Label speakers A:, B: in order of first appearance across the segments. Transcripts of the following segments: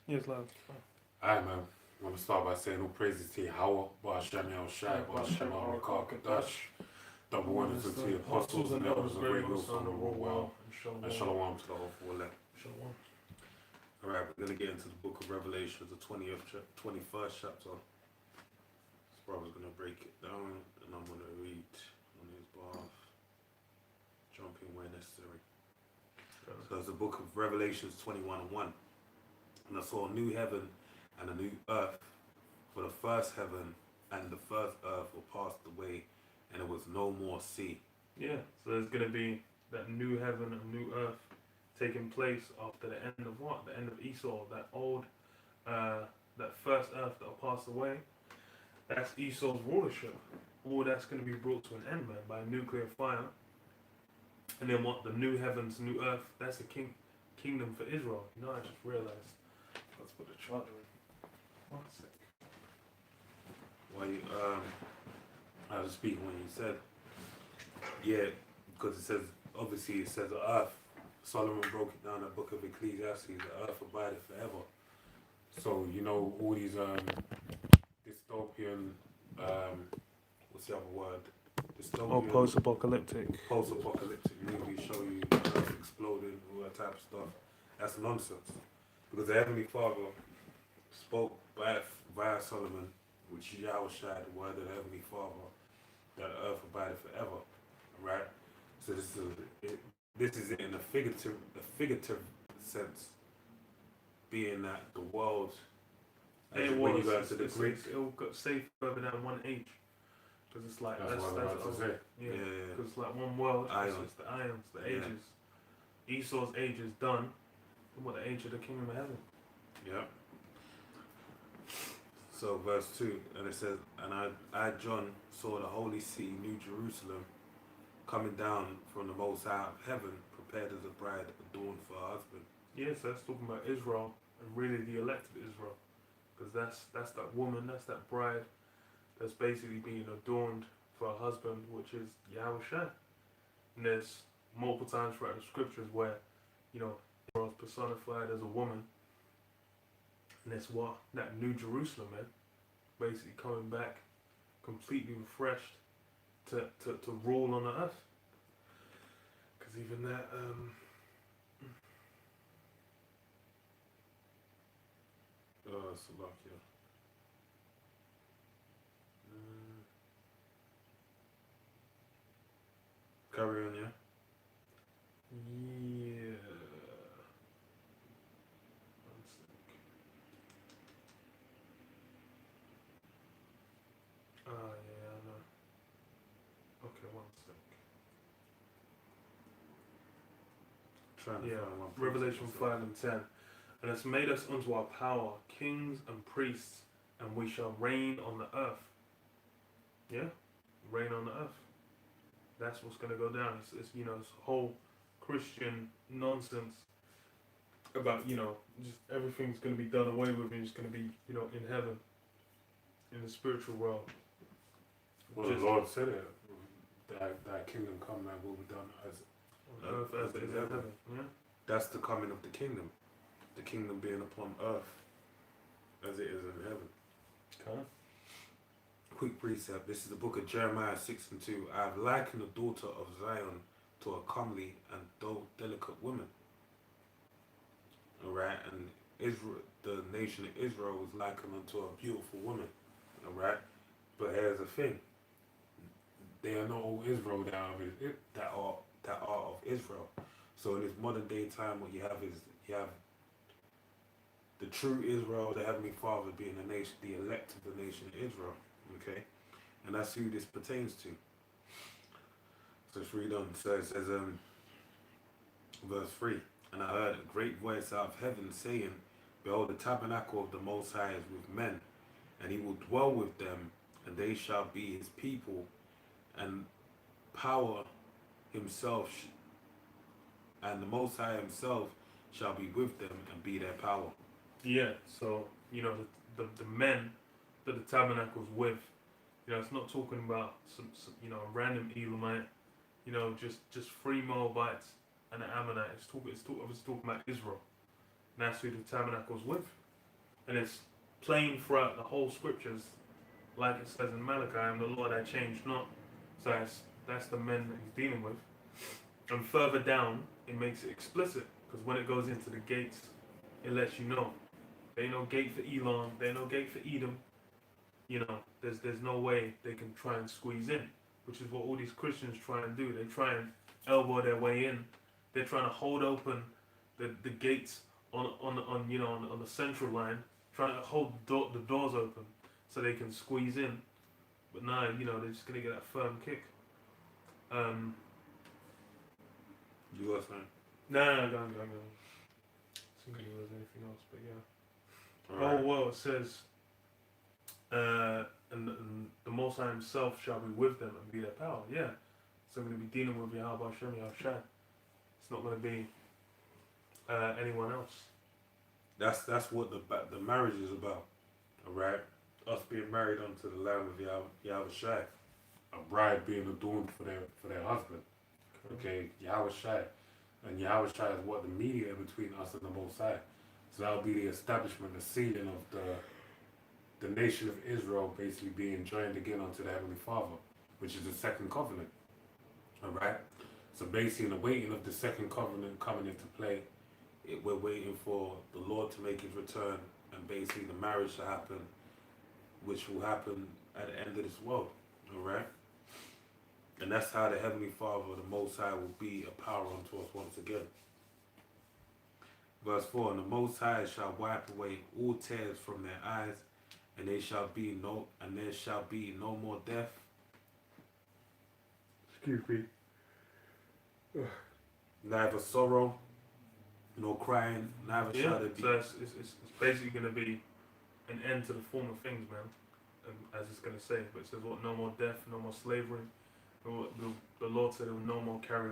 A: Yes, love.
B: Alright, man. I want to start by saying all praises to Yahweh, Ba'ashem Yahushai, Ba'ashem Al-Rakakadash. Double wonders unto the apostles and elders of great millstone of the world well, and shalom to the whole full elect.
A: Shalom.
B: Alright, we're going to get into the book of Revelations, the 21st chapter. This brother's going to break it down, and I'm going to read on his behalf, jumping where necessary. So it's the book of Revelations 21:1. And I saw a new heaven and a new earth, for the first heaven and the first earth were passed away, and there was no more sea.
A: Yeah, so there's going to be that new heaven and new earth taking place after the end of what? The end of Esau, that old, that first earth that passed away. That's Esau's rulership. All that's going to be brought to an end, man, by nuclear fire. And then what? The new heavens, new earth, that's the kingdom for Israel. You know, I just realized. Let's put the charger in. 1 sec.
B: Well, I was speaking when you said, yeah, because it says, obviously it says the earth. Solomon broke it down in the book of Ecclesiastes, the earth abideth forever. So, you know, all these dystopian, what's the other word? Dystopian.
A: Oh, post-apocalyptic
B: movies show you the earth exploding, all that type of stuff. That's nonsense. Because the Heavenly Father spoke via Solomon, which is Yahushai, the word of the Heavenly Father, that the earth abideth forever. Right? So this is in a figurative sense, being that the world, when you go to the Greek,
A: it'll say further than 1H, because it's like
B: that's what I was about to say.
A: Yeah, because it's like one world. It's the ions, the ages. Esau's age is done. What the age of the kingdom of heaven?
B: Yeah. So verse 2, and it says, and I John saw the holy city, New Jerusalem, coming down from the most high of heaven, prepared as a bride adorned for her husband.
A: Yes, that's talking about Israel, and really the elect of Israel, because that's that woman, that's that bride, that's basically being adorned for her husband, which is Yahushua. And there's multiple times throughout the scriptures where, you know, Israel's personified as a woman, and that's what that New Jerusalem, man, basically coming back completely refreshed to rule on the earth. Because even that,
B: Salakia. Carry on, yeah?
A: Yeah. One sec. Yeah, I know. Okay, 1 sec. Revelation 5 and 10. And it's made us unto our power, kings and priests, and we shall reign on the earth. Yeah? Reign on the earth. That's what's going to go down. It's you know, this whole Christian nonsense about, you know, just everything's going to be done away with and it's going to be, you know, in heaven, in the spiritual world.
B: Well, the Lord said it. That kingdom come and will be done
A: on earth as it is in heaven. Yeah?
B: That's the coming of the kingdom. The kingdom being upon earth as it is in heaven.
A: Okay.
B: Quick precept. This is the book of Jeremiah 6 and 2. I have likened the daughter of Zion to a comely and delicate woman. Alright, and Israel, the nation of Israel was likened unto a beautiful woman. Alright, but here's the thing. They are not all Israel that are of Israel. So in this modern day time, what you have is you have the true Israel, the Heavenly Father being the nation, the elect of the nation of Israel. Okay, and that's who this pertains to. So let's read on. So it says, verse 3, and I heard a great voice out of heaven saying, behold, the tabernacle of the Most High is with men, and he will dwell with them, and they shall be his people, and power himself, and the Most High himself shall be with them and be their power.
A: Yeah, so, you know, the men that the tabernacle's with, you know, it's not talking about some you know, a random Elamite, you know, just 3 Moabites and an Ammonite. It's obviously talking about Israel. And that's who the tabernacle's with. And it's plain throughout the whole scriptures, like it says in Malachi, I am the Lord, I change not. So that's the men that he's dealing with. And further down, it makes it explicit, because when it goes into the gates, it lets you know. There ain't no gate for Elon, there ain't no gate for Edom. You know, there's no way they can try and squeeze in, which is what all these Christians try and do. They try and elbow their way in. They're trying to hold open the gates on the central line, trying to hold the doors open so they can squeeze in. But now, they're just gonna get that firm kick.
B: You got something?
A: No, go on. See if there was anything else, but yeah.
B: All right.
A: Oh well, it says, and the Most High Himself shall be with them and be their power. Yeah, so I'm going to be dealing with Yahweh Hashem Yahushua. It's not going to be anyone else.
B: That's what the marriage is about, all right? Us being married unto the Lamb of Yahushua, a bride being adorned for their husband. Okay, Yahushua, and Yahushua is what the mediator between us and the Most High. So that'll be the establishment, the sealing of the nation of Israel basically being joined again unto the Heavenly Father, which is the second covenant. All right. So basically, in the waiting of the second covenant coming into play, we're waiting for the Lord to make His return, and basically the marriage to happen, which will happen at the end of this world. All right. And that's how the Heavenly Father, the Most High, will be a power unto us once again. Verse 4, and the Most High shall wipe away all tears from their eyes, and there shall be no more death. Excuse me. Neither sorrow, nor crying, neither shall there be.
A: So it's basically going to be an end to the former things, man. As it's going to say, but it says what? No more death, no more slavery. The Lord said it will no more carry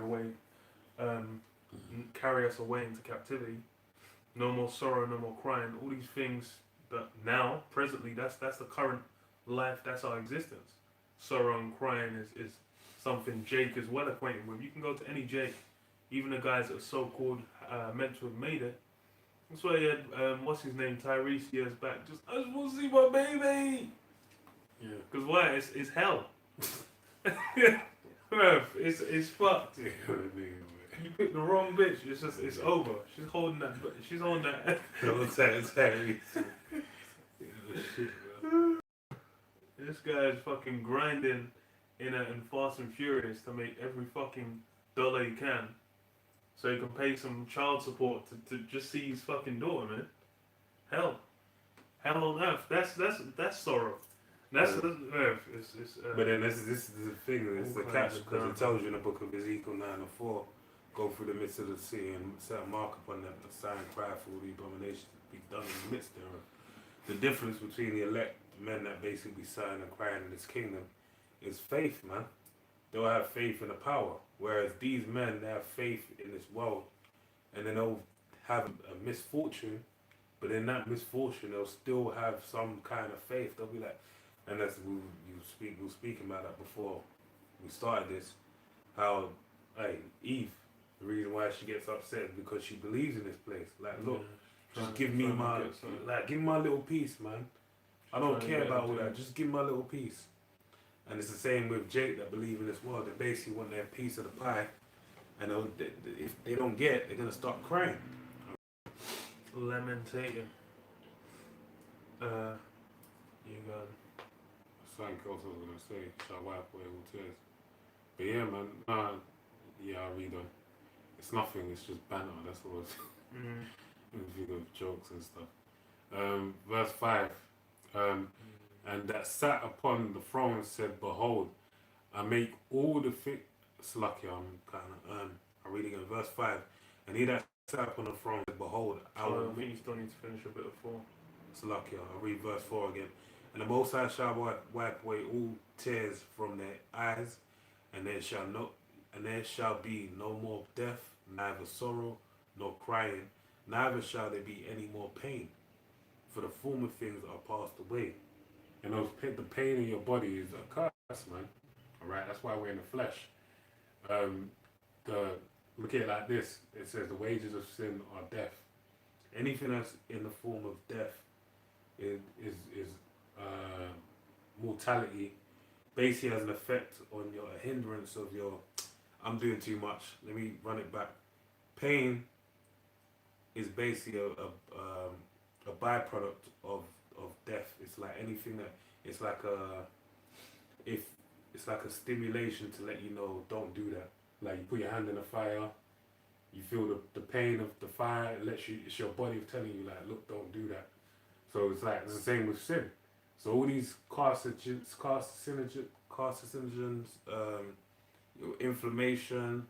A: us away into captivity. No more sorrow, no more crying. All these things that now, presently, that's the current life. That's our existence. Sorrow and crying is something Jake is well acquainted with. You can go to any Jake, even the guys that are so-called meant to have made it. That's why he had, what's his name, Tyrese years back. I just want to see my baby.
B: Yeah.
A: Because why? It's hell. It's fucked. You picked the wrong bitch. It's over. She's holding that.
B: Tyrese.
A: This guy's fucking grinding in Fast and Furious to make every fucking dollar he can, so he can pay some child support to just see his fucking daughter, man. Hell on earth. That's sorrow. That's earth.
B: But then this is the thing. It's the catch, because it tells you in the book of Ezekiel 9:4, go through the midst of the sea and set a mark upon them, a sign, cry for all the abominations to be done in the midst thereof. The difference between the elect men that basically sighing and crying in this kingdom is faith, man. They'll have faith in the power, whereas these men, they have faith in this world, and then they'll have a misfortune, but in that misfortune they'll still have some kind of faith. They'll be like, and that's we were speaking about that before we started this, how Eve, the reason why she gets upset is because she believes in this place. Like, look, just give me my little piece, man. I don't care about all that. Just give me my little piece. And it's the same with Jake that believe in this world. They basically want their piece of the pie, and if they don't get it, they're gonna start crying.
A: Lamentating. You got.
B: Something else I was gonna say. Shall wipe away all tears. But yeah, man. Yeah, I read on. It's nothing. It's just banter. That's all. Think of jokes and stuff. Verse 5. And that sat upon the throne said, "Behold, I make all the things." Lucky, I read again. Verse 5. And he that sat upon the throne said, "Behold, I will."
A: I think you still need to finish a bit of 4.
B: Lucky, I'll read verse 4 again. And the Most High shall wipe away all tears from their eyes, and there shall be no more death, neither sorrow nor crying, neither shall there be any more pain, for the former things are passed away. And the pain in your body is a curse, man. Alright, that's why we're in the flesh. Look at it like this. It says the wages of sin are death. Anything that's in the form of death is uh, mortality basically has an effect on your a hindrance of your. I'm doing too much. Let me run it back. Pain is basically a byproduct of death. It's like anything that it's like a if it's like a stimulation to let you know don't do that. Like you put your hand in a fire, you feel the pain of the fire. It lets you. It's your body telling you like, look, don't do that. So it's like it's the same with sin. So all these carcinogens, inflammation,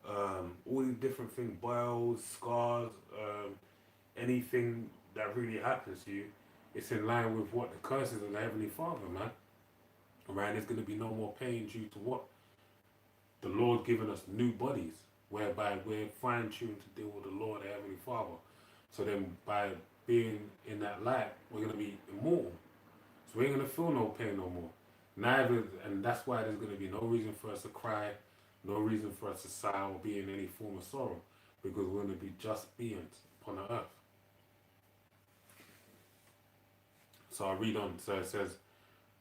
B: all these different things, boils, scars, anything that really happens to you, it's in line with what the curses of the Heavenly Father, man. Right? There's going to be no more pain due to what? The Lord giving us new bodies, whereby we're fine-tuned to deal with the Lord, the Heavenly Father. So then by being in that light, we're going to be immortal. So we ain't going to feel no pain no more. Neither, and that's why there's going to be no reason for us to cry, no reason for us to sigh or be in any form of sorrow, because we're going to be just beings upon the earth. So I read on. So it says,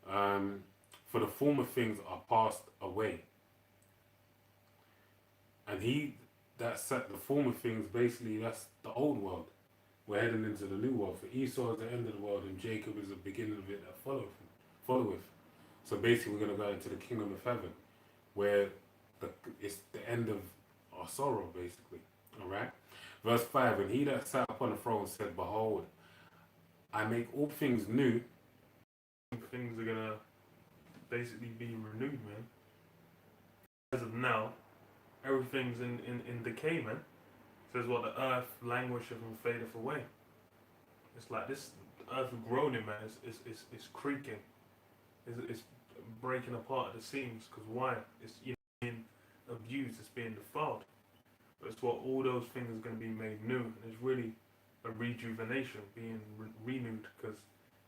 B: for the former things are passed away. And he that set the former things, basically that's the old world. We're heading into the new world. For Esau is the end of the world, and Jacob is the beginning of it that followeth. So basically, we're going to go into the kingdom of heaven, where it's the end of our sorrow, basically. All right. Verse 5: And he that sat upon the throne said, "Behold, I make all things new."
A: Things are gonna basically be renewed, man. As of now, everything's in decay, man. Says what the earth languisheth and fadeth away. It's like this earth groaning, man. It's creaking. It's breaking apart at the seams. Because why? It's being abused. It's being defiled. But it's what all those things are going to be made new. And it's really a rejuvenation, being renewed. Because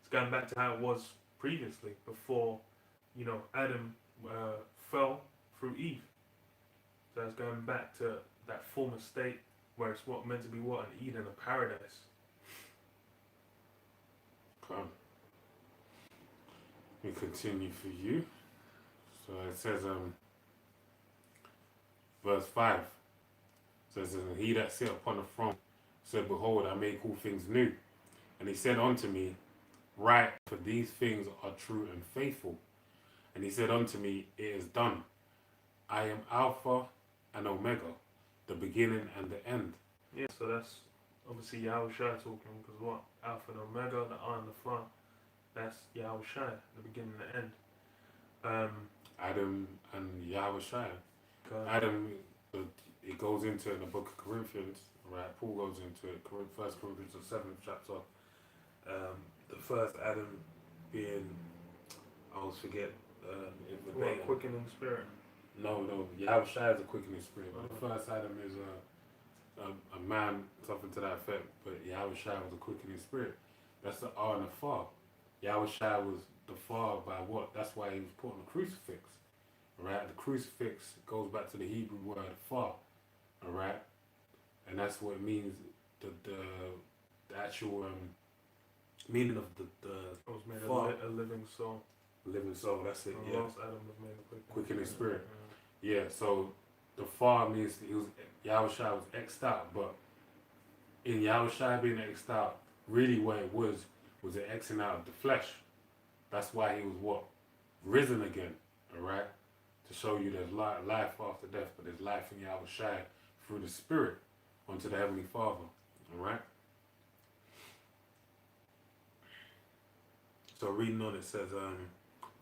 A: it's going back to how it was previously, before Adam fell through Eve. So it's going back to that former state where it's what meant to be what, an Eden, a paradise.
B: Come. We continue for you. So it says, verse 5 says, "And he that sat upon the throne said, Behold, I make all things new. And he said unto me, Write, for these things are true and faithful. And he said unto me, It is done. I am Alpha and Omega, the beginning and the end."
A: Yeah, so that's obviously Yahushua talking, because what? Alpha and Omega, the I and the Fa, that's Yahushua, the beginning and the end.
B: Adam and Yahushua. Adam, it goes into in the book of Corinthians, right? Paul goes into it, 1 Corinthians, the 7th chapter. The first Adam being, I always forget,
A: what, quickening spirit?
B: No, Yahushua is a quickening spirit. But the first Adam is a man, something to that effect. But Yahushua was a quickening spirit. That's the R and the Fa. Yahushua was the Fa by what? That's why he was put on the crucifix. Alright? The crucifix goes back to the Hebrew word Fa. Alright? And that's what it means, the actual meaning of the
A: I was made
B: Fa.
A: a living soul.
B: Living soul, that's it,
A: The
B: yeah.
A: last Adam was made a
B: Quickening spirit. Yeah, so the Fa means Yahushua was X'd out, but in Yahushua being X'd out, really what it was an Xing out of the flesh. That's why he was what? Risen again, alright? To show you there's life after death, but there's life in Yahushua through the Spirit unto the Heavenly Father, alright? So reading on, it says,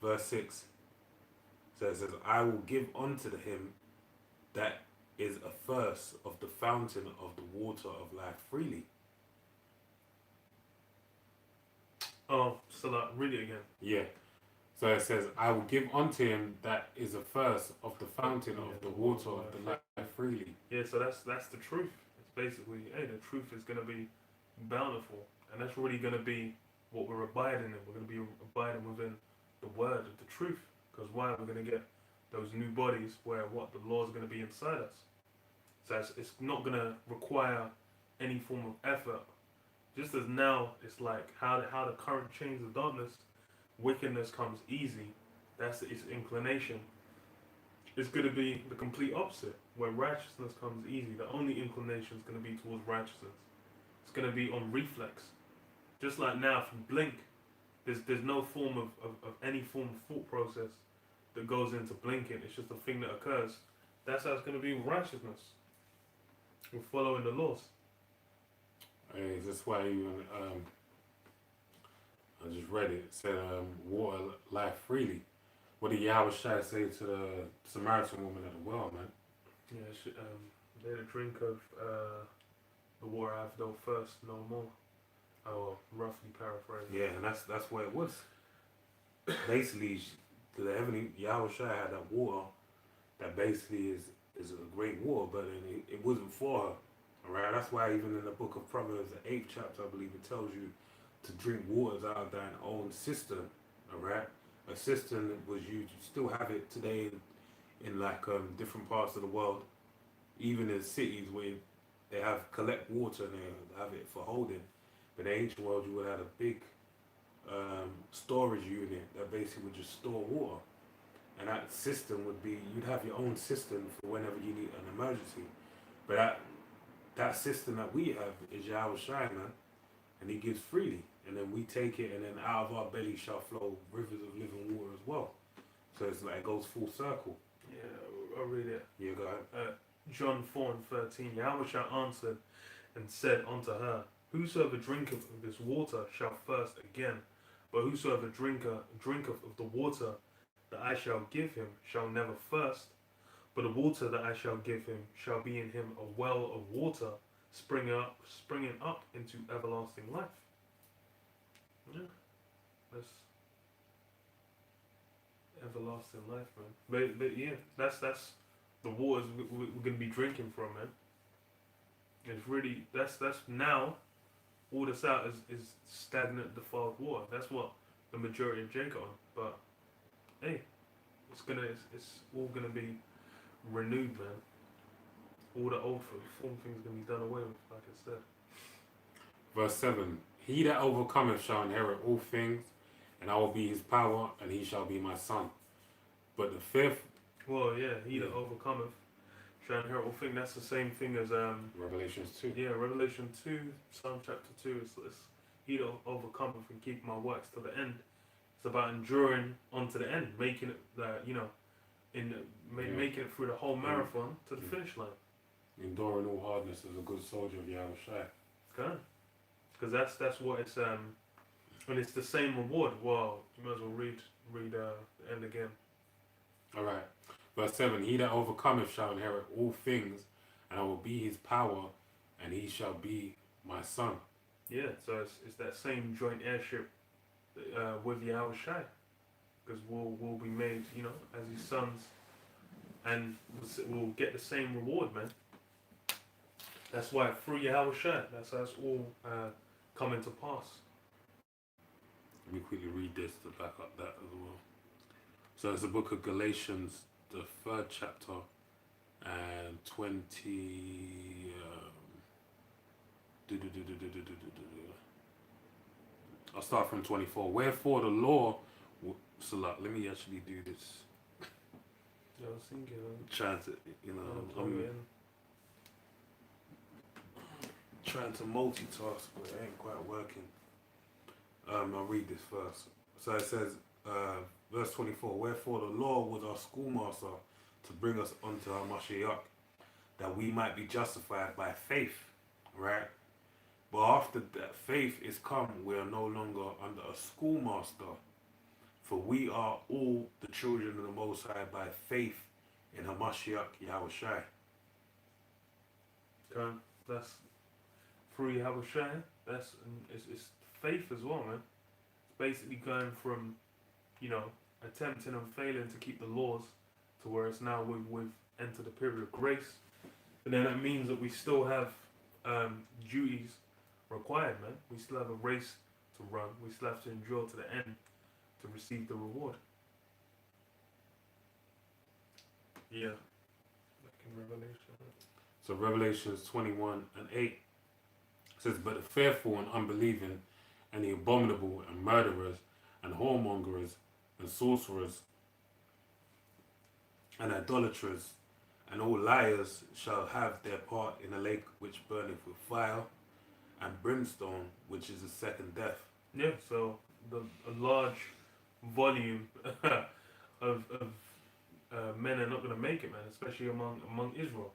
B: verse 6 says, "I will give unto him that is athirst of the fountain of the water of life freely."
A: Oh, so like, read it again.
B: Yeah. So it says, "I will give unto him that is athirst of the fountain of the water of the life freely."
A: Yeah, so that's the truth. It's basically, hey, the truth is going to be bountiful. And that's really going to be what we're abiding in. We're going to be abiding within the word of the truth. Because why? We're going to get those new bodies where what? The law is going to be inside us. So it's not going to require any form of effort. Just as now, it's like how the current chains of darkness, wickedness comes easy. That's its inclination. It's going to be the complete opposite. Where righteousness comes easy, the only inclination is going to be towards righteousness. It's going to be on reflex. Just like now, if you blink, there's no form of any form of thought process that goes into blinking. It's just a thing that occurs. That's how it's going to be with righteousness. We're following the laws.
B: Hey, that's why even I just read it. It said, water life freely. What did Yahweh Shai say to the Samaritan woman at the well, man?
A: Yeah, they that drink of the water I have no thirst no more. Oh, roughly paraphrasing.
B: Yeah, and that's what it was. Basically, the heavenly Yahweh Shai had that water that basically is a great water, but it wasn't for her. Alright, that's why even in the book of Proverbs, the 8th chapter, I believe it tells you to drink waters out of thine own cistern. Alright, a cistern was used. You still have it today in like different parts of the world, even in cities where they have collect water and they have it for holding. But in the ancient world, you would have a big storage unit that basically would just store water. And that cistern would be, you'd have your own cistern for whenever you need an emergency. But that cistern that we have is Yahweh Shai, man. And he gives freely. And then we take it, and then out of our belly shall flow rivers of living water as well. So it's like it goes full circle.
A: Yeah, I'll read it.
B: Yeah, go ahead.
A: John 4:13. Yahweh shall answer and said unto her, whosoever drinketh of this water shall thirst again, but whosoever drinketh of the water that I shall give him shall never thirst, but the water that I shall give him shall be in him a well of water springing up into everlasting life. Yeah, that's everlasting life, man. But yeah, that's the waters we're gonna be drinking from, man. It's really that's now all that's out is stagnant, defiled water. That's what the majority of Jacob on. But hey, it's all gonna be renewed, man. All the old form things gonna be done away with, like I said.
B: Verse 7. He that overcometh shall inherit all things, and I will be his power, and he shall be my son. But the fifth...
A: Well, yeah, he that overcometh shall inherit all things. That's the same thing as...
B: Revelations 2.
A: Yeah, Revelation 2, Psalm chapter 2. It's he that overcometh and keep my works to the end. It's about enduring onto the end, making it, making it through the whole marathon to the finish line.
B: Enduring all hardness as a good soldier of Yahweh Shai.
A: Okay. Because that's what it's and it's the same reward. Well, you might as well read the end again.
B: Alright. Verse 7. He that overcometh shall inherit all things, and I will be his power, and he shall be my son.
A: Yeah, so it's that same joint heirship with Yahweh Shai. Because we'll be made, as his sons, and we'll get the same reward, man. That's why through Yahweh Shai, that's how it's all coming to pass.
B: Let me quickly read this to back up that as well. So it's the book of Galatians, the 3rd chapter, and 20... I'll start from 24. Wherefore the law... So let me actually do this.
A: Yeah, I was thinking...
B: Trying to, I'm trying to multitask, but it ain't quite working. I'll read this first. So it says, verse 24, wherefore the law was our schoolmaster to bring us unto our Mashiach, that we might be justified by faith, right? But after that faith is come, we are no longer under a schoolmaster, for we are all the children of the Most High by faith in Hamashiach Yahweh Shai.
A: Okay, that's through Yahweh Shai. It's faith as well, man. It's basically going from, attempting and failing to keep the laws to where it's now we've entered a period of grace. And then that means that we still have duties required, man. We still have a race to run. We still have to endure to the end to receive the reward. Yeah. Back in Revelation.
B: So Revelations 21 and 8. It says, but the fearful and unbelieving, and the abominable and murderers, and whoremongers, and sorcerers, and idolaters, and all liars shall have their part in a lake which burneth with fire and brimstone, which is the second death.
A: Yeah, so a large volume of men are not going to make it, man, especially among Israel.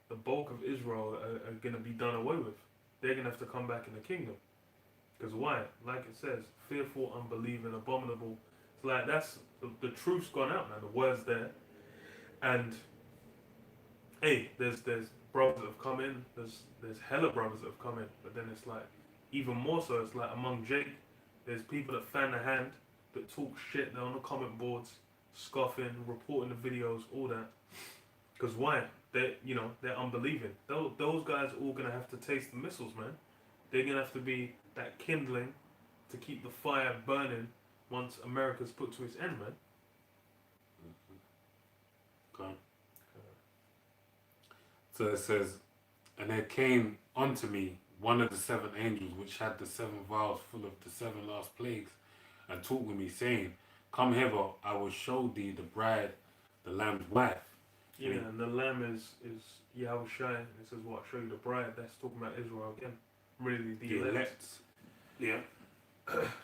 A: The bulk of Israel are going to be done away with. They're going to have to come back in the kingdom. Because why? Like it says, fearful, unbelieving, abominable. It's like that's the truth's gone out, man. The word's there. And hey, there's brothers that have come in. There's hella brothers that have come in. But then it's like even more so. It's like among Jake, there's people that fan the hand, that talk shit. They're on the comment boards, scoffing, reporting the videos, all that. Because why? They're unbelieving. Those guys are all gonna have to taste the missiles, man. They're gonna have to be that kindling to keep the fire burning once America's put to its end, man.
B: Okay. So it says, and there came unto me one of the seven angels which had the seven vials full of the seven last plagues, and talked with me, saying, come hither, I will show thee the bride, the Lamb's wife.
A: Yeah, and the lamb is Yahushua, and it says what? Show you the bride. That's talking about Israel again. Really, the elect.
B: Yeah.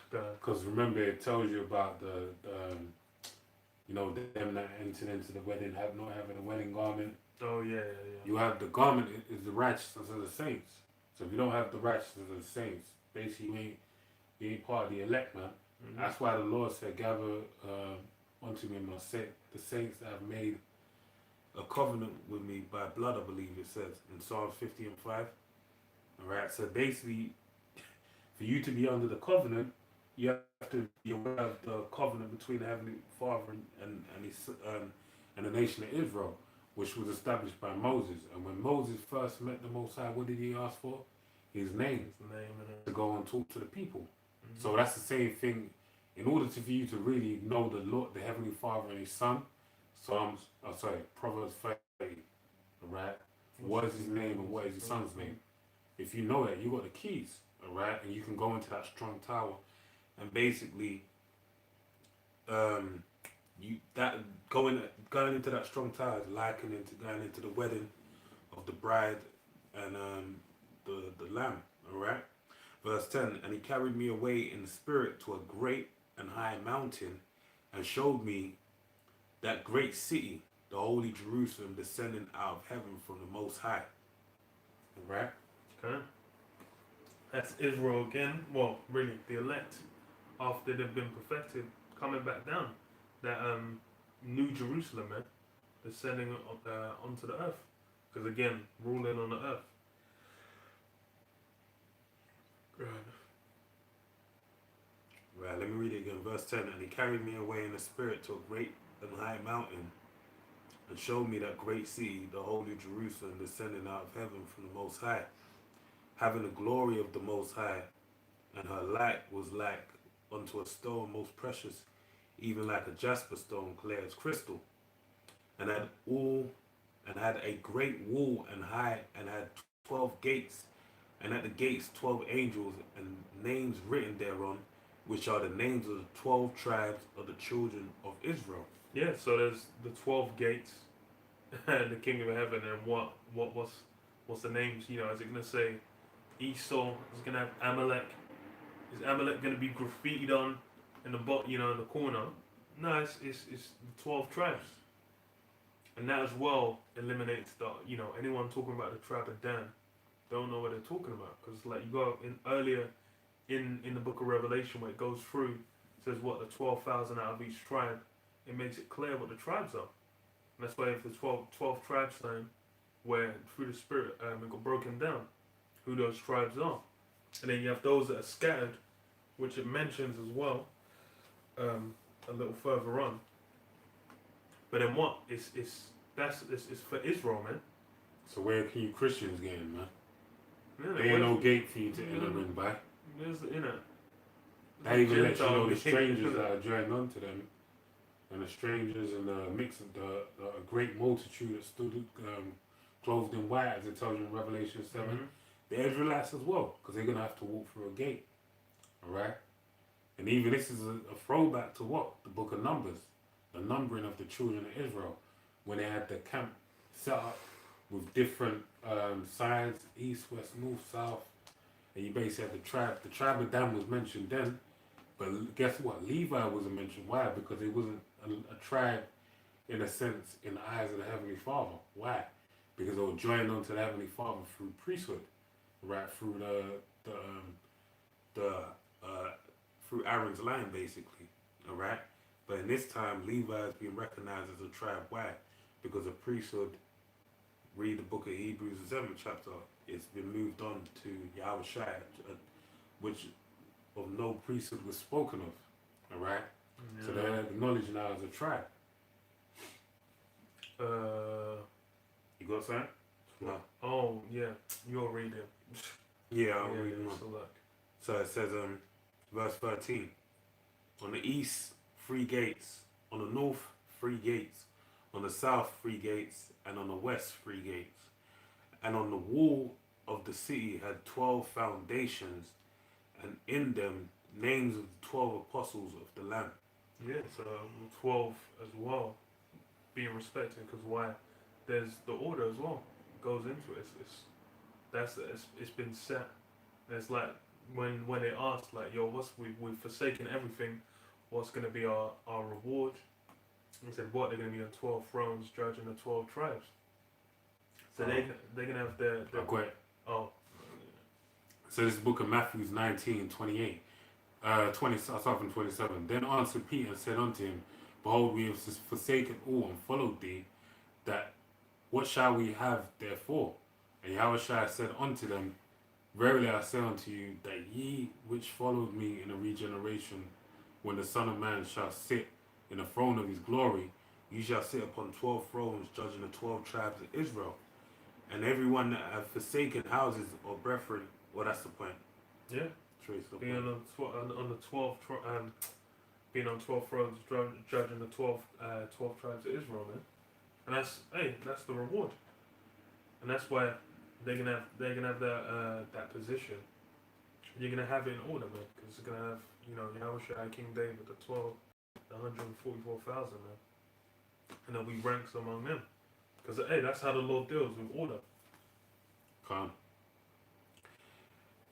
B: Because remember, it tells you about the them that entered into the wedding not having a wedding garment.
A: Oh yeah.
B: You have the garment is the righteousness of the saints. So if you don't have the righteousness of the saints, basically you ain't part of the elect, man. Mm-hmm. That's why the Lord said, gather unto me my the saints that have made a covenant with me by blood, I believe it says in Psalm 50 and 5. Alright, so basically, for you to be under the covenant, you have to be aware of the covenant between the Heavenly Father and the nation of Israel, which was established by Moses. And when Moses first met the Most High, what did he ask for? His name. To go and talk to the people. Mm-hmm. So that's the same thing. In order for you to really know the Lord, the Heavenly Father and His Son, Proverbs 30, right? What is His name and what is His Son's name? If you know that, you got the keys, all right, and you can go into that strong tower, and basically, going into that strong tower is likened to going into the wedding of the bride and the lamb, all right. Verse 10: and he carried me away in the spirit to a great and high mountain, and showed me that great city, the holy Jerusalem, descending out of heaven from the Most High. All right.
A: Okay. That's Israel again. Well, really, the elect, after they've been perfected, coming back down. That new Jerusalem, man, descending onto the earth. Because again, ruling on the earth.
B: Right, let me read it again. Verse 10: and he carried me away in the spirit to a great and high mountain, and showed me that great city, the holy Jerusalem, descending out of heaven from the Most High, having the glory of the Most High, and her light was like unto a stone most precious, even like a jasper stone, clear as crystal, and had a great wall and high, and had 12 gates, and at the gates 12 angels, and names written thereon, which are the names of the 12 tribes of the children of Israel.
A: Yeah, so there's the 12 gates, the kingdom of heaven, and what's the names? Is it gonna say Esau? Is it gonna have Amalek? Is Amalek gonna be graffitied on in the in the corner? No, it's the 12 tribes, and that as well eliminates the anyone talking about the tribe of Dan don't know what they're talking about, because like you go in earlier in the book of Revelation where it goes through, it says what the 12,000 out of each tribe. It makes it clear what the tribes are. And that's why if the 12 tribes sign, where through the Spirit it got broken down, who those tribes are. And then you have those that are scattered, which it mentions as well, a little further on. But then what? It's for Israel, man.
B: So where can you Christians get in, man?
A: Yeah,
B: there ain't no gate for you to enter in by.
A: There's
B: That even lets you know the strangers that are joined onto them, and the strangers and the mix of the great multitude that stood clothed in white, as it tells you in Revelation 7. Mm-hmm. the Israelites as well, because they're going to have to walk through a gate. Alright? And even this is a throwback to what? The book of Numbers. The numbering of the children of Israel. When they had the camp set up with different sides, east, west, north, south. And you basically had the tribe. The tribe of Dan was mentioned then. But guess what? Levi wasn't mentioned. Why? Because it wasn't a tribe in a sense in the eyes of the Heavenly Father. Why? Because they were joined onto the Heavenly Father through priesthood. Right? Through through Aaron's line, basically. Alright? But in this time, Levi is being recognized as a tribe. Why? Because the priesthood, read the book of Hebrews, the 7th chapter, it's been moved on to Yahushua, which of no priesthood was spoken of. Alright? Yeah. So they're acknowledged now as a tribe. You got something? No.
A: Oh, yeah. You're reading.
B: Yeah, I'll read them. So it says, verse 13. On the east, 3 gates. On the north, 3 gates. On the south, 3 gates. And on the west, 3 gates. And on the wall of the city had 12 foundations, and in them names of the 12 apostles of the Lamb.
A: Yeah, so 12 as well, being respected, because why? There's the order as well goes into it. It's been set. It's like when they asked, like, yo, we've forsaken everything, what's going to be our reward? He said, what? They're going to be on 12 thrones judging the 12 tribes. So they're going to have their
B: Quick.
A: Oh.
B: So this book of Matthew 19:28. 20, starts off in 27. Then answered Peter and said unto him, Behold, we have forsaken all and followed thee. That what shall we have therefore? And Yahushua said unto them, Verily I say unto you, that ye which followed me in a regeneration, when the Son of Man shall sit in the throne of his glory, ye shall sit upon 12 thrones, judging the 12 tribes of Israel. And everyone that have forsaken houses or brethren, well, that's the point.
A: Yeah. Being on the 12 being on 12 thrones, judging the 12 tribes of Israel, man. And that's the reward. And that's why they're gonna have that position. You're gonna have it in order, man, because it's gonna have, Yahushua, King David, the 144,000, man, and there'll be ranks among them, because that's how the Lord deals with order.
B: Come.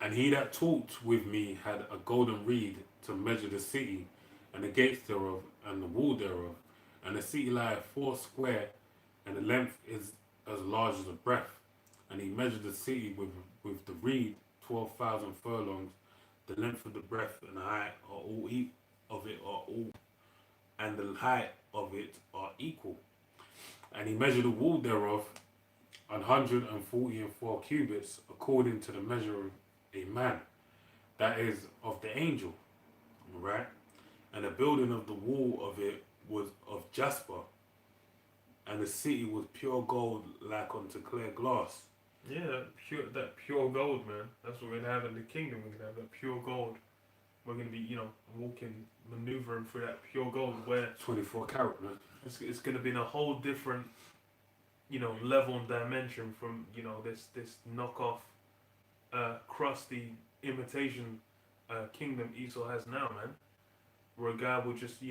B: And he that talked with me had a golden reed to measure the city, and the gates thereof, and the wall thereof. And the city lieth 4 square, and the length is as large as the breadth. And he measured the city with the reed 12,000 furlongs. The length of the breadth and the height and the height of it are equal. And he measured the wall thereof 144 cubits, according to the measure of a man, that is of the angel, right? And the building of the wall of it was of jasper, and the city was pure gold, like unto clear glass.
A: Yeah, that pure gold, man. That's what we're gonna have in the kingdom. We're gonna have that pure gold. We're gonna be, walking, maneuvering through that pure gold, where
B: 24 karat, man.
A: It's gonna be in a whole different, level and dimension from, this knockoff, crusty imitation kingdom Esau has now, man. Where a guy will just,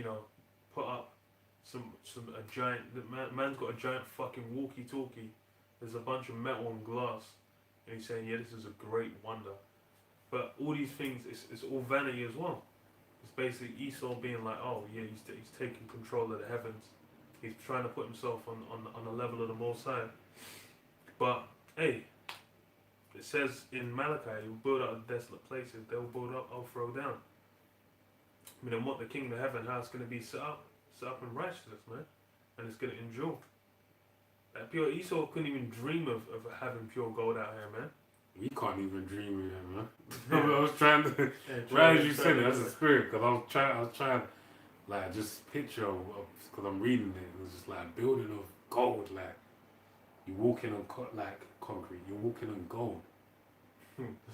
A: put up a giant. Man's got a giant fucking walkie-talkie. There's a bunch of metal and glass, and he's saying, "Yeah, this is a great wonder." But all these things, it's all vanity as well. It's basically Esau being like, "Oh yeah, he's taking control of the heavens. He's trying to put himself on the level of the Most High." But hey, it says in Malachi, "He will build up desolate places. They will build up, I'll throw down." I mean, and what the kingdom of heaven, how it's going to be set up in righteousness, man, and it's going to endure. That pure Esau couldn't even dream of having pure gold out here, man.
B: We can't even dream of that, man. Yeah. I was trying to, right as you said it, that's a spirit, because I was trying, like, just picture, because I'm reading it, it was just like a building of gold, like, you walking on, like, concrete, you're walking on gold.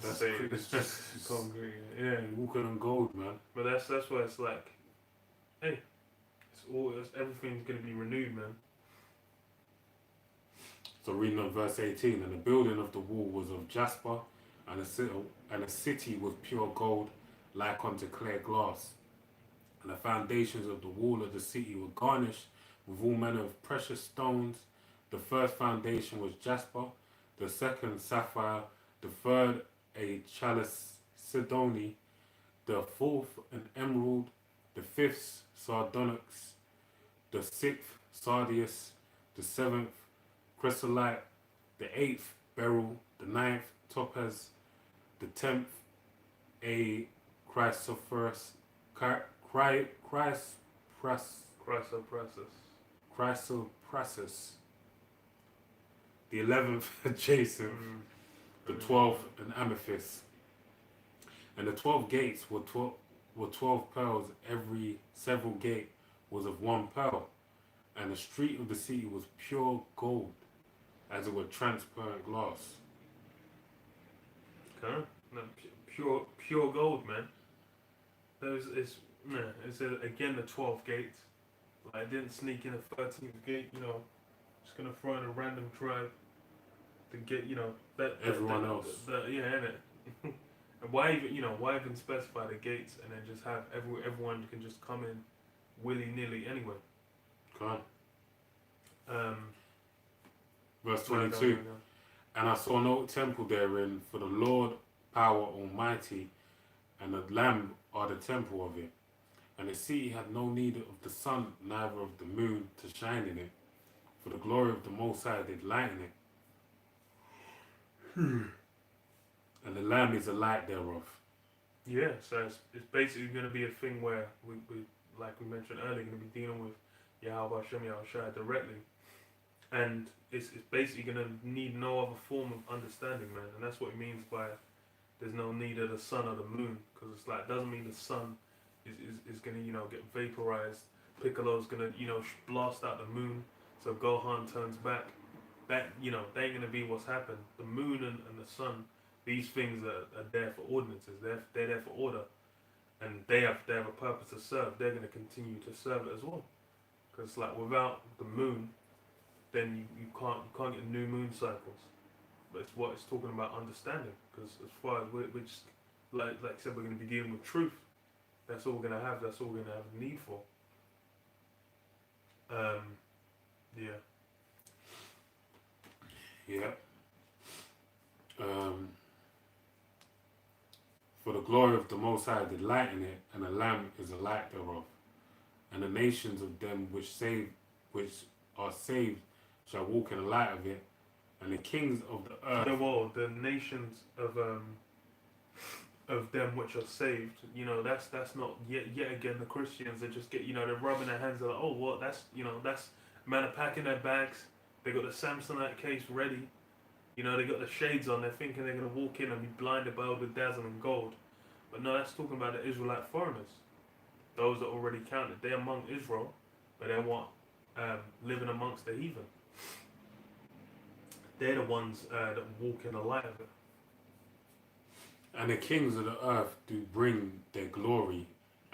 A: That's it's just concrete, yeah.
B: You're walking on gold, man.
A: But that's why it's like, hey, everything's going to be renewed, man.
B: So reading on verse 18, and the building of the wall was of jasper, and a city with pure gold, like unto clear glass. And the foundations of the wall of the city were garnished with all manner of precious stones. The first foundation was jasper, the second sapphire, the third a chalcedony, the fourth an emerald, the fifth sardonyx, the sixth sardius, the seventh chrysolite, the eighth beryl, the ninth topaz, the 10th a chrysoprase, chrysoprasus, the 11th a jacinth, the 12th an amethyst, and the 12 gates were 12 pearls. Every several gate was of one pearl, and the street of the city was pure gold, as it were transparent glass.
A: Okay, no, pure gold, man. It's again the 12 gates. Like, I didn't sneak in a 13th gate, just gonna throw in a random tribe to get, that
B: Everyone else.
A: Yeah, innit? And why even specify the gates and then just have everyone can just come in willy nilly anyway?
B: Come on. Verse 22.
A: Go.
B: And I saw no temple therein, for the Lord power almighty and the Lamb are the temple of it. And the city had no need of the sun, neither of the moon to shine in it, for the glory of the Most High did lighten it. And the Lamb is the light thereof.
A: Yeah, so it's basically going to be a thing where we like we mentioned earlier, going to be dealing with Yahweh Hashem Yahushua directly, and it's basically going to need no other form of understanding, man. And that's what it means by there's no need of the sun or the moon, because it's like, doesn't mean the sun is going to get vaporized. Piccolo's going to blast out the moon, so Gohan turns back. That they ain't going to be what's happened. The moon and the sun, these things are there for ordinances. They're there for order, and they have a purpose to serve. They're going to continue to serve it as well, because like without the moon, then you can't get new moon cycles. But it's what it's talking about understanding, because as far as we're just like I said, we're going to be dealing with truth. That's all we're going to have. That's all we're going to have need for. Yeah.
B: Yeah. For the glory of the Most High did lighten it, and the Lamb is the light thereof. And the nations of them which are saved shall walk in the light of it, and the kings of the earth.
A: The nations of them which are saved. That's not yet again the Christians that just get they're rubbing their hands. They're like, oh, what? That's man are packing their bags. They got the Samsonite case ready. They got the shades on. They're thinking they're going to walk in and be blinded by all the dazzling gold. But no, that's talking about the Israelite foreigners. Those that already counted. They're among Israel, but they're what? Living amongst the heathen. They're the ones that walk in the light of it.
B: And the kings of the earth do bring their glory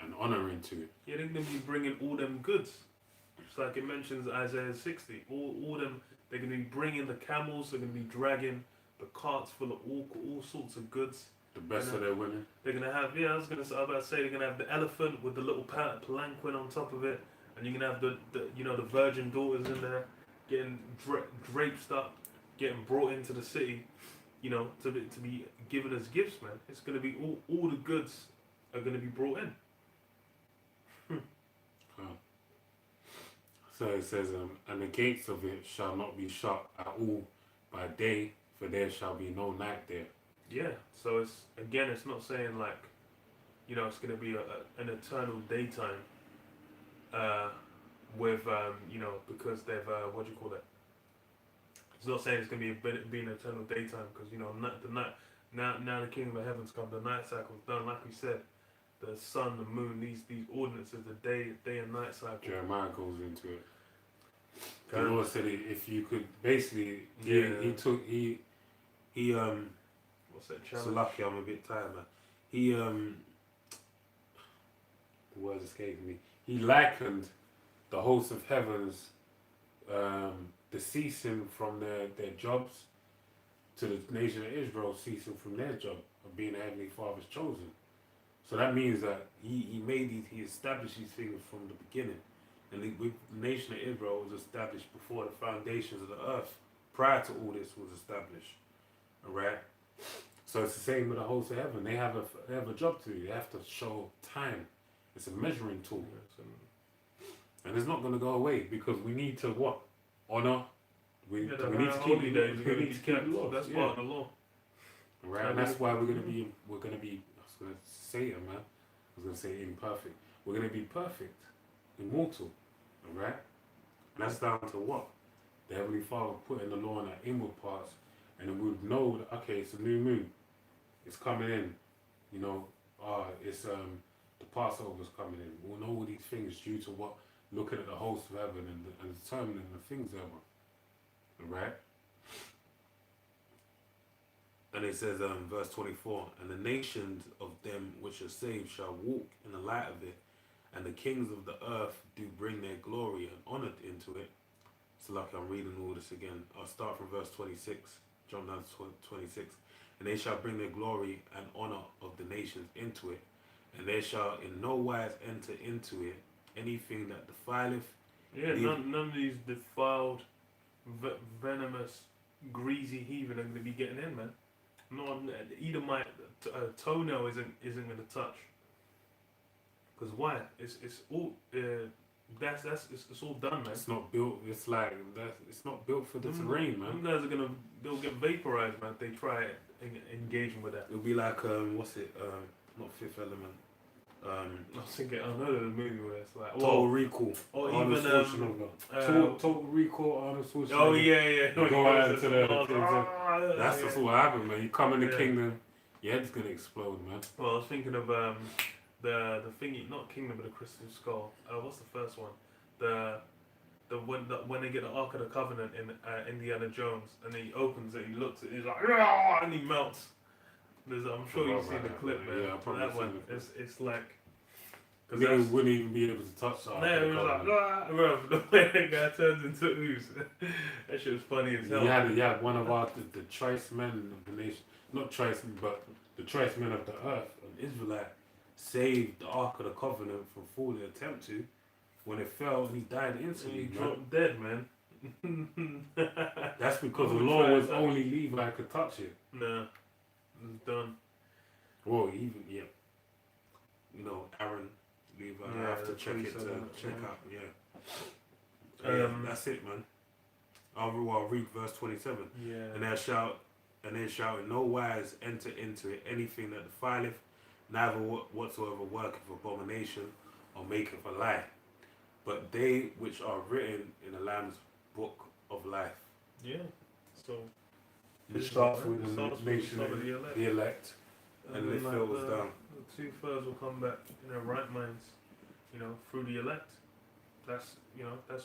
B: and honor into it.
A: Yeah, they're going to be bringing all them goods. Just like it mentions Isaiah 60. All them, they're going to be bringing the camels, they're going to be dragging the carts full of all sorts of goods.
B: The best of their women.
A: They're going to have, I was about to say, they're going to have the elephant with the little palanquin on top of it. And you're going to have the virgin daughters in there getting draped up, getting brought into the city, to be given as gifts, man. It's going to be all the goods are going to be brought in.
B: So it says, and the gates of it shall not be shut at all by day, for there shall be no night there.
A: Yeah, so it's not saying like, it's going to be an eternal daytime, with because they've what do you call it? It's not saying it's going to be an eternal daytime, because the night now the kingdom of heaven's come, the night cycle's done. Like we said, the sun, the moon, these ordinances, the day and night cycle.
B: Jeremiah goes into it. The Lord said if you could basically he
A: what's that challenge?
B: So lucky I'm a bit tired, man. He the words escaping me. He likened the hosts of heavens deceasing from their jobs to the nation of Israel ceasing from their job of being the Heavenly Father's chosen. So that means that he established these things from the beginning. And the nation of Israel was established before the foundations of the earth. Prior to all this was established. Alright? So it's the same with the hosts of heaven. They have a job to do. They have to show time. It's a measuring tool. And it's not going to go away because we need to what? Honor. We need to keep the law.
A: That's part of the law.
B: Right? And that's why we're going to be, I was going to say it, man. I was going to say imperfect. We're going to be perfect. Immortal. Alright? And that's down to what? The Heavenly Father putting the law in our inward parts. And then we would know that, okay, it's a new moon. It's coming in. You know, it's the Passover's coming in. We'll know all these things due to what? Looking at the host of heaven and determining the things ever. Right? And it says, verse 24, and the nations of them which are saved shall walk in the light of it, and the kings of the earth do bring their glory and honor into it. So like I'm reading all this again. I'll start from verse 26, jump down to 26. And they shall bring their glory and honor of the nations into it, and they shall in no wise enter into it anything that defileth.
A: Yeah, none of these defiled, venomous, greasy heathen are going to be getting in, man. No, either my toenail isn't going to touch. Because why? It's all it's all done, man.
B: It's not built. It's like that. It's not built for the terrain, man.
A: Them guys they'll get vaporized, man. If they try engaging with that.
B: It'll be like what's it? Not Fifth Element.
A: I was thinking, I know there's a movie where it's like
B: Total Recall.
A: Or
B: Arnold
A: even
B: Schwarzenegger. Total Recall. Arnold Schwarzenegger.
A: Oh yeah.
B: Go out into the. That's what happened, man. You come in the kingdom, your head's gonna explode, man.
A: Well, I was thinking of the thingy, not Kingdom of the Crystal Skull. What's the first one? When they get the Ark of the Covenant in Indiana Jones, and he opens it, he looks at it, he's like, "Rah!" and he melts. I'm sure you've seen the clip, man.
B: Yeah, I probably
A: that one. It's like.
B: They wouldn't even be able to touch that.
A: No, it was like, bro, the way that guy turns into ooze. That shit was funny as hell.
B: You had one of the choice men of the nation, not choice, but the choice men of the earth, an Israelite, saved the Ark of the Covenant from falling attempt to. When it fell, he died instantly.
A: He dropped dead, man.
B: That's because the law was only Levi could touch it.
A: Nah, it's done.
B: Well, even you know, Aaron, Levi. I have to check it to check out. Yeah. That's it, man. I'll read verse 27.
A: Yeah.
B: And they shall in no wise enter into it anything that defileth, neither whatsoever worketh abomination or maketh a lie, but they which are written in the Lamb's book of life.
A: Yeah. So
B: it starts with the nation, the elect, and it fills down.
A: The 2/3 will come back in their right minds, through the elect. That's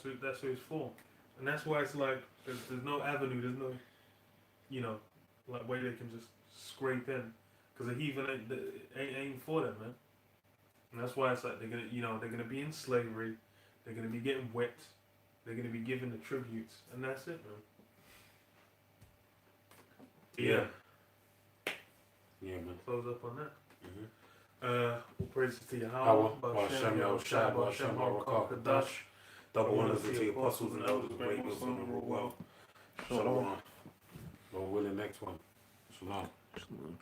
A: who it's for, and that's why it's like there's no avenue, there's no, like way they can just scrape in, because the heathen ain't for them, man. And that's why it's like they're gonna be in slavery, they're gonna be getting whipped, they're gonna be given the tributes, and that's it, man.
B: Yeah, man.
A: Close up on that.
B: Mm-hmm.
A: All praises to Yahweh, Ba'Shem Yahushua, Ba'Shem Harakah Kadash.
B: Double honors to the apostles and elders, great wisdom and wealth. Shalom. Lord willing, next one. Shalom.
A: Shalom.